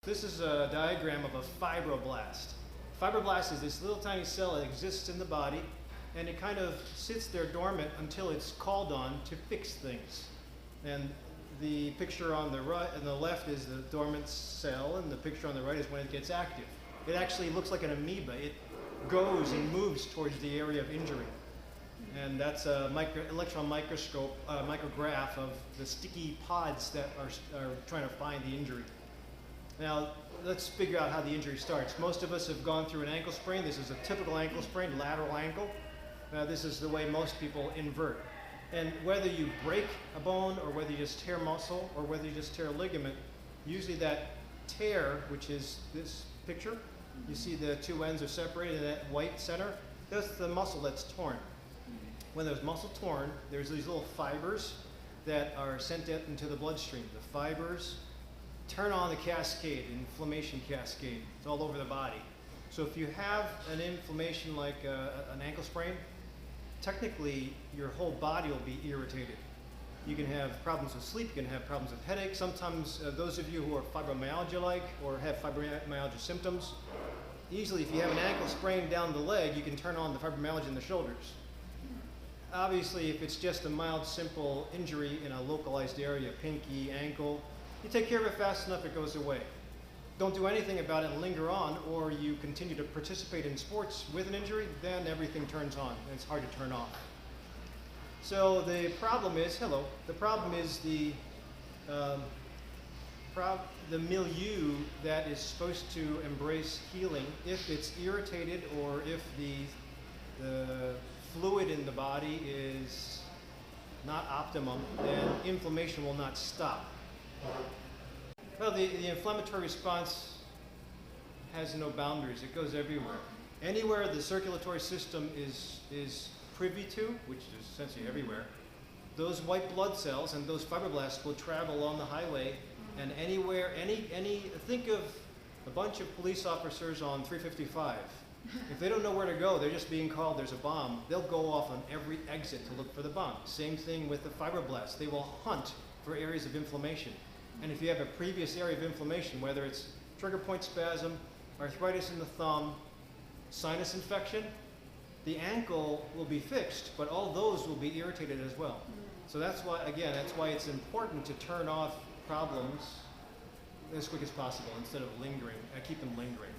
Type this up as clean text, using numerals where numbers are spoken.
This is a diagram of a fibroblast. Fibroblast is this little tiny cell that exists in the body, and it kind of sits there dormant until it's called on to fix things. And the picture on the right and the left is the dormant cell, and the picture on the right is when it gets active. It actually looks like an amoeba. It goes and moves towards the area of injury. And that's a electron microscope, micrograph of the sticky pods that are trying to find the injury. Now, let's figure out how the injury starts. Most of us have gone through an ankle sprain. This is a typical ankle sprain, lateral ankle. This is the way most people invert. And whether you break a bone or whether you just tear muscle or whether you just tear a ligament, usually that tear, which is this picture, you see the two ends are separated in that white center, that's the muscle that's torn. When there's muscle torn, there's these little fibers that are sent into the bloodstream. The fibers turn on the cascade, inflammation cascade. It's all over the body. So if you have an inflammation like an ankle sprain, technically your whole body will be irritated. You can have problems with sleep, you can have problems with headache. Sometimes those of you who are fibromyalgia-like or have fibromyalgia symptoms, easily if you have an ankle sprain down the leg, you can turn on the fibromyalgia in the shoulders. Obviously, if it's just a mild, simple injury in a localized area, pinky, ankle, you take care of it fast enough, it goes away. Don't do anything about it and linger on, or you continue to participate in sports with an injury, then everything turns on, and it's hard to turn off. So the problem is, the milieu that is supposed to embrace healing. If it's irritated or if the fluid in the body is not optimum, then inflammation will not stop. Well, the inflammatory response has no boundaries. It goes everywhere. Anywhere the circulatory system is privy to, which is essentially everywhere, those white blood cells and those fibroblasts will travel along the highway, and anywhere, think of a bunch of police officers on 355. If they don't know where to go, they're just being called, there's a bomb, they'll go off on every exit to look for the bomb. Same thing with the fibroblasts. They will hunt for areas of inflammation. And if you have a previous area of inflammation, whether it's trigger point spasm, arthritis in the thumb, sinus infection, the ankle will be fixed, but all those will be irritated as well. So that's why, again, that's why it's important to turn off problems as quick as possible instead of lingering, keep them lingering.